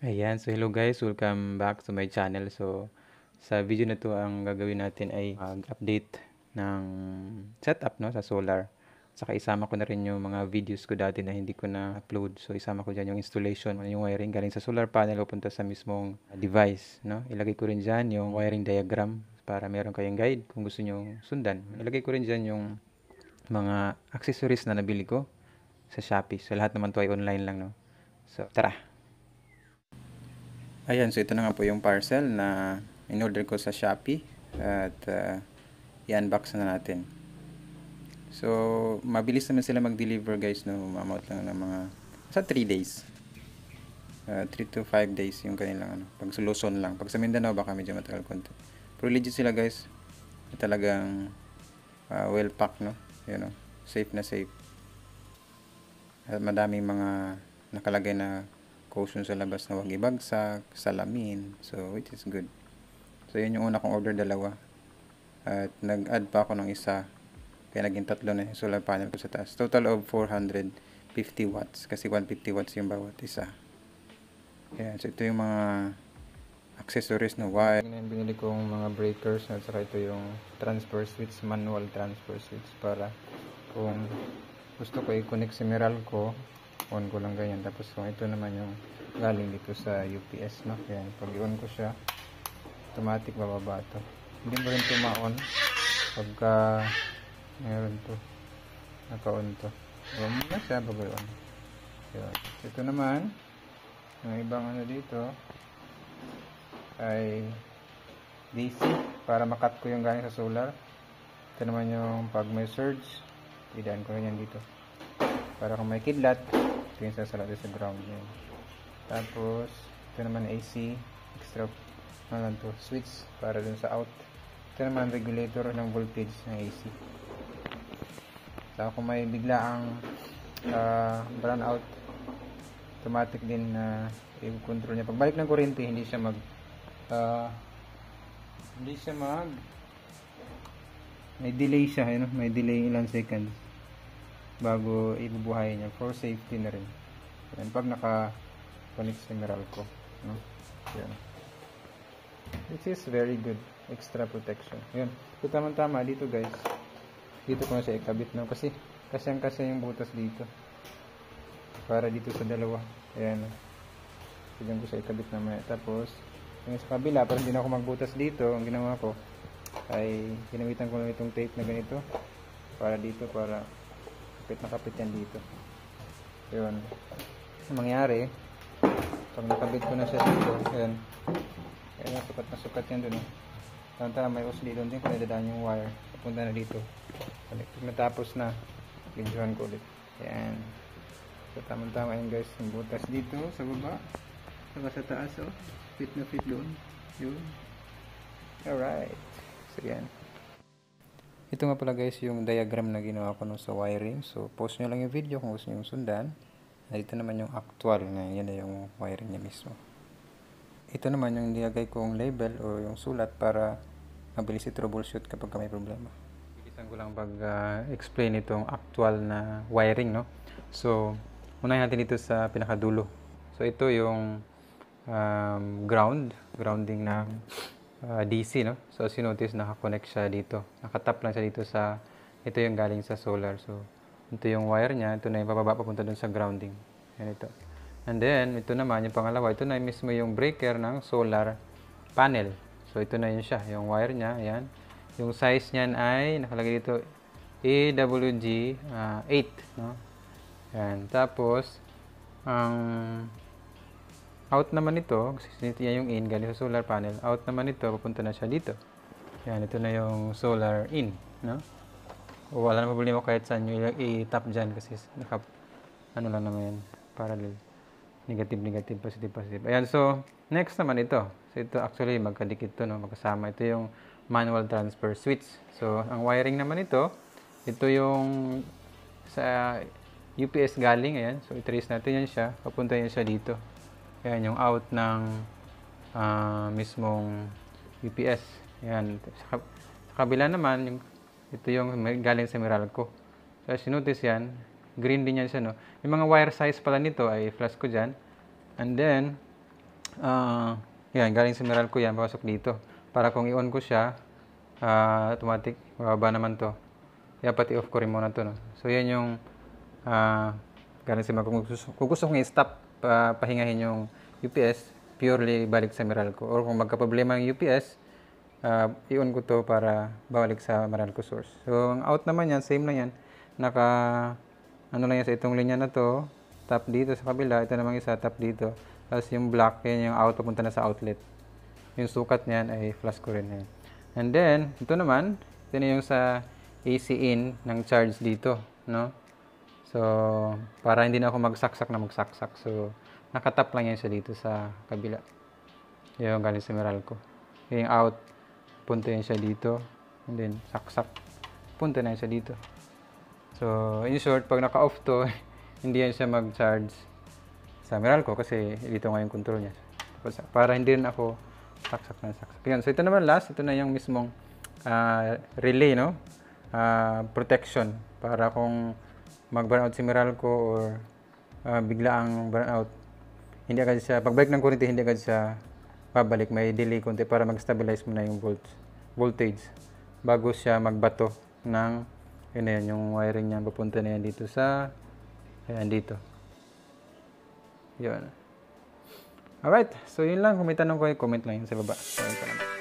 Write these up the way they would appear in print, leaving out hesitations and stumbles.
Ayan, so hello guys, welcome back to my channel. So sa video na to ang gagawin natin ay mag-update ng setup no sa solar. Saka isama ko na rin yung mga videos ko dati na hindi ko na upload. So isama ko diyan yung installation, yung wiring galing sa solar panel papunta sa mismong device, no. Ilagay ko rin diyan yung wiring diagram para meron kayong guide kung gusto niyo sundan. Ilagay ko rin diyan yung mga accessories na nabili ko sa Shopee. So lahat naman to ay online lang, no. So tara. Ayan, so ito na nga po yung parcel na in-order ko sa Shopee at i-unbox na natin. So, mabilis naman sila mag-deliver guys, no? Mamount lang ng mga sa 3 days. 3 to 5 days yung kanilang ano. Pag sa Luzon lang. Pag sa Mindanao baka medyo matagal konti. Pero legit sila guys. Talagang well packed, no? Yun, no? Safe na safe. At madaming mga nakalagay na caution sa labas na huwag ibagsak, salamin. So, which is good. So, yun yung una kong order, dalawa. At nag-add pa ako ng isa. Kaya naging tatlo na yung solar panel ko sa taas. Total of 450 watts. Kasi 150 watts yung bawat isa. Ayan. So, ito yung mga accessories na wire. Binili kong mga breakers. At saka ito yung transfer switch, manual transfer switch. Para kung gusto ko i-connect si Meralco, on ko lang ganyan. Tapos kung ito naman yung galing dito sa UPS, no? Yan, pag i-on ko siya, automatic bababa ito. Hindi mo rin ito ma-on pagka meron to, naka-on to. Iwan mo na siya bago i-on. Yan. Ito naman yung ibang ano dito ay DC para makat ko yung galing sa solar. Ito naman yung pag may surge, idaan ko rin yan dito para kung may kidlat ito yung sasalado sa ground niya. Tapos ito naman AC extra ano lang to, switch para dun sa out. Ito naman regulator ng voltage ng AC. So kung may bigla ang brown out, automatic din na i-control niya. Pagbalik ng kuryente hindi siya mag may delay siya, you know? May delay ilang seconds bago ibubuhay niya for safety na rin. Yan, pag naka-connect sa Meralco, no? Yan. This is very good, extra protection. Yan. So tama-tama dito guys. Dito ko na siya ikabit, no? Kasi yung butas dito. Para dito sa dalawa. Ayan. So dyan ko siya ikabit naman. Tapos yung sa kabila, para hindi na ako magbutas dito, ang ginawa ko ay ginamitan ko lang itong tape na ganito para dito, para kapit na kapit yan dito. Yun. Ang mangyari pag nakabit ko na siya dito, ayan, ayan, sukat na sukat yan dun, tama may usli doon din kung nadadaan yung wire papunta na dito. Pag natapos na, videohan ko ulit. Ayan. So tama yan guys, yung butas dito sa baba saka sa taas, oh, fit na fit doon. Yun. Alright. So yan. Ito nga pala guys yung diagram na ginawa ko sa wiring. So post nyo lang yung video kung gusto nyo sundan. Ito naman yung actual na yan na yung wiring niya mismo. Ito naman yung nilagay kong label o yung sulat para mabilis i-troubleshoot kapag may problema. Bilisan ko lang pag-explain itong actual na wiring, no. So unahin natin dito sa pinakadulo. So ito yung grounding ng DC, no. So as you notice, naka-connect siya dito. Nakatap lang siya dito sa, ito yung galing sa solar. So ito yung wire niya, ito na yung bababa papunta dun sa grounding. Yan ito. And then ito naman yung pangalawa, ito na mismo yung breaker ng solar panel. So ito na yun siya, yung wire niya, ayan. Yung size niyan ay nakalagay dito AWG 8, no. Yan. Tapos ang out naman ito, kasi yan yung in, galing sa solar panel. Out naman ito, papunta na siya dito. Yan, ito na yung solar in, no? O, wala na problema kahit saan nyo i-tap dyan kasi ano lang naman yan, parallel. Negative, positive. Ayan, so, next naman ito. So, ito actually, magkadikit to, no? Magkasama. Ito yung manual transfer switch. So, ang wiring naman ito yung sa UPS galing, ayan. So, i-trace natin yan siya. Papunta yan siya dito. Ayan, yung out ng mismong UPS. Ayan. Sa kabila naman, ito yung galing sa Meralco. So, as you notice yan, green din yan siya, no? Yung mga wire size pala nito ay flash ko dyan. And then, yan, galing sa Meralco yan, papasok dito. Para kung i-on ko siya, automatic, bababa naman to. Kaya pati off ko rin muna to, no? So, yan yung, galing sa Meralco. Kung gusto kong i-stop, pahingahin yung UPS, purely balik sa Meralco. Or kung magka-problema yung UPS, i-on ko to para balik sa Meralco source. So, ang out naman yan, same lang yan. Ano lang yan sa itong linya na to, tap dito sa kabila, ito naman isa, tap dito. Tapos yung black, yan yung out, papunta na sa outlet. Yung sukat niyan ay flash ko rin yan. And then, ito naman, ito na yung sa AC in ng charge dito, no? So, para hindi na ako magsaksak. So, nakatap lang yan siya dito sa kabila. Yung galing sa Meralco. Yung out, punta yan siya dito. And then, saksak. Punta na yan siya dito. So, in short, pag naka-off to, hindi yan siya mag-charge sa Meralco kasi dito nga yung control niya. Para hindi rin ako saksak. Yan. So, ito naman last. Ito na yung mismong relay, no? Protection. Para kung mag-burnout si Meralco or bigla ang burnout, hindi agad siya, pagbalik ng kuryente, hindi agad siya babalik. May delay konti para mag-stabilize muna yung voltage bago siya magbato ng yun, yung wiring niya. Papunta na yan dito sa ayan dito. Yun. Alright. So, yun lang. Kung may tanong ko, comment lang yun sa baba. Salamat.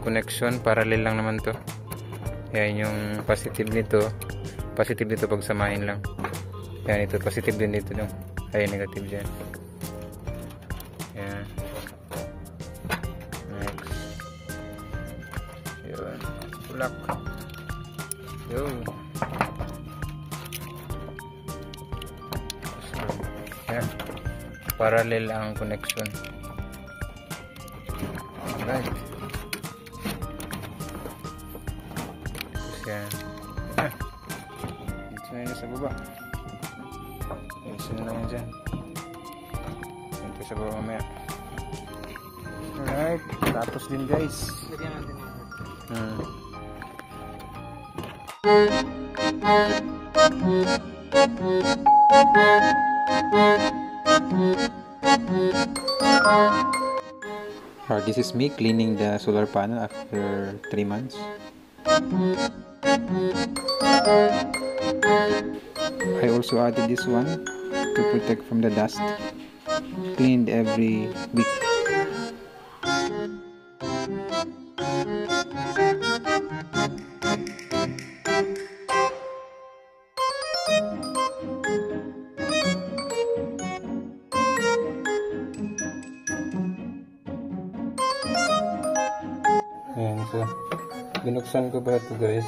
Connection, parallel lang naman to. Yan yung positive nito pag samahin lang. Yan, ito positive din dito, no? Ay, negative dyan. Yan. Next. Yun. Bulak. Yun. Yan. Parallel ang connection. Alright. Yan. Dito na yun sa baba. Isin na yun dyan. Dito sa baba mamaya. Alright. Tapos din guys. Lagyan natin yun. This is me cleaning the solar panel after 3 months. I also added this one to protect from the dust. Cleaned every week. Ayan, so binuksan ko pala ito guys.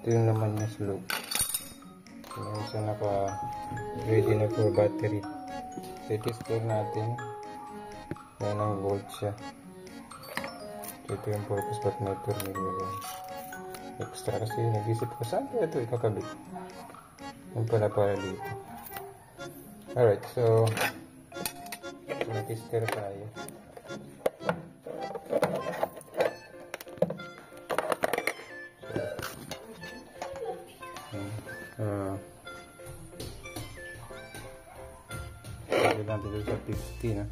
Ito yung laman niya sa loob. Ayan, so naka ready na for battery. So i-tester natin. Ayan ang volt siya. So ito yung purpose ba't may tornilyo extra kasi nag-isip ko saan kaya ito ikakabit. Yung pala dito. Alright, so mag-tester tayo. Lagyan natin dito sa 50 na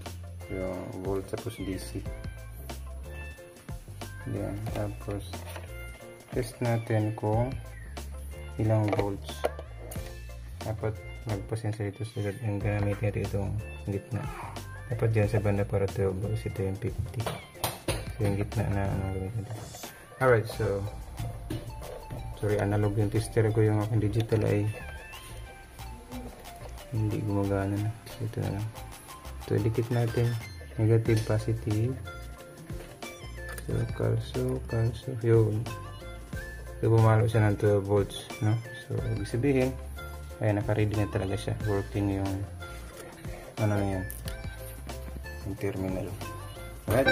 yung volt tapos DC. Yan, tapos test natin kung ilang volts. Dapat magpasensya dito sa yung gamitin natin itong gitna. Dapat dyan sa banda para 12 volts, ito yung 50. So yung gitna na gamitin natin. Alright, so sorry, analog yung tester ko, yung aking digital ay hindi gumagana na. So ito na lang. Ito, dikit natin. Negative, positive. So, calso. Yun. So, bumalo siya ng 12 volts. No? So, ibig sabihin, ay naka-ready na talaga siya. Working yung, ano na yan, yung terminal. Alright.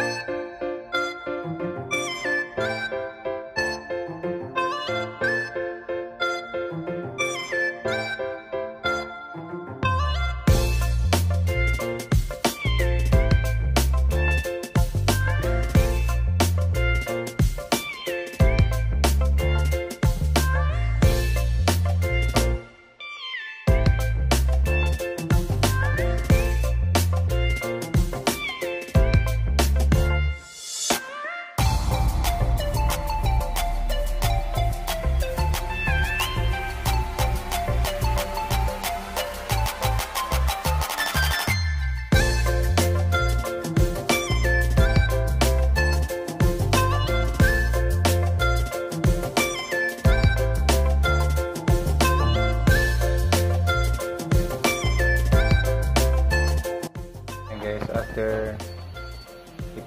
After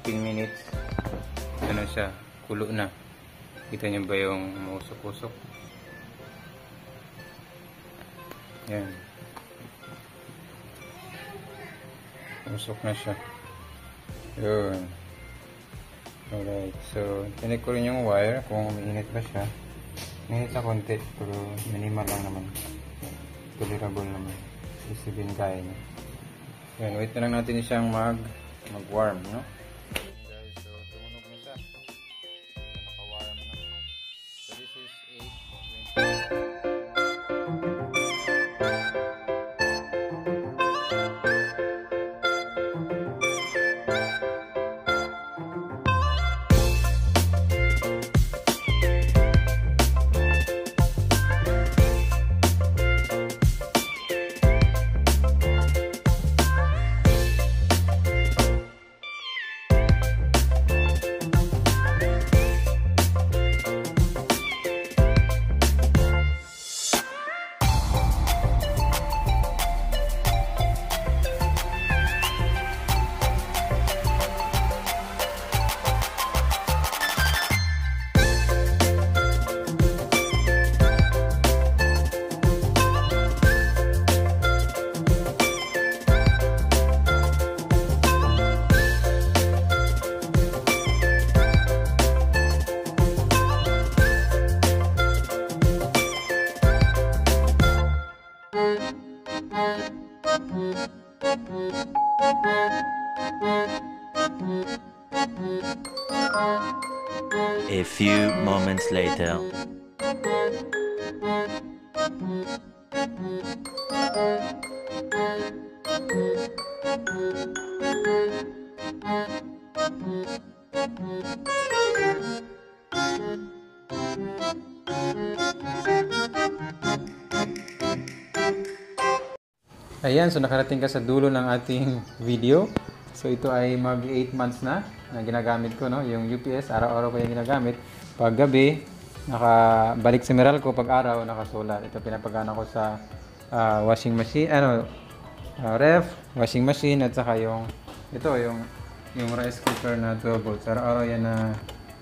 15 minutes, ano siya, kulo na. Kita niyo ba yung mausok-usok? Yan. Usok na siya. Yun. Alright. So, tinik ko rin yung wire kung umiinit ba siya. Umiinit na konti, pero minimal lang naman. Tolerable naman. Isipin kaya niya. Yan, wait na lang natin siyang mag-warm, no? Guys, so tumunog na siya. Naka-warm na. So this is 8:20. A few moments later. Ayan, so nakarating ka sa dulo ng ating video. So ito ay mag 8 months na ginagamit ko, no? Yung UPS, araw-araw ko yung ginagamit. Pag gabi, nakabalik sa Meralco pag araw, naka-solar. Ito pinapagana ko sa washing machine, ref, washing machine, at saka yung rice cooker na 12 volts. Araw-araw yan na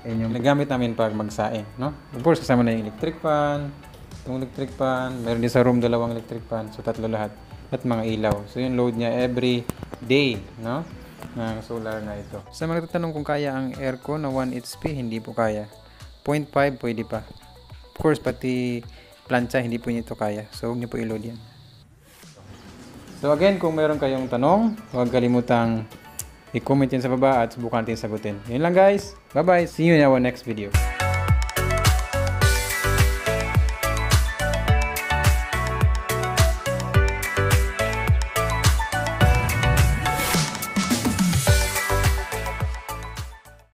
yung nagamit namin pag magsaing, no? Of course, kasama na yung electric fan, itong electric fan, meron din sa room 2 electric fan, so 3 lahat, at mga ilaw. So yung load niya every day, no? Ng solar na ito. Sa mga nagtatanong kung kaya ang aircon na 1 HP, hindi po kaya. 0.5 pwede pa. Of course, pati plancha, hindi po nito kaya. So huwag niyo po i-load yan. So again, kung meron kayong tanong, huwag kalimutang i-comment yan sa baba at subukan natin sagutin. Yun lang guys. Bye-bye. See you in our next video.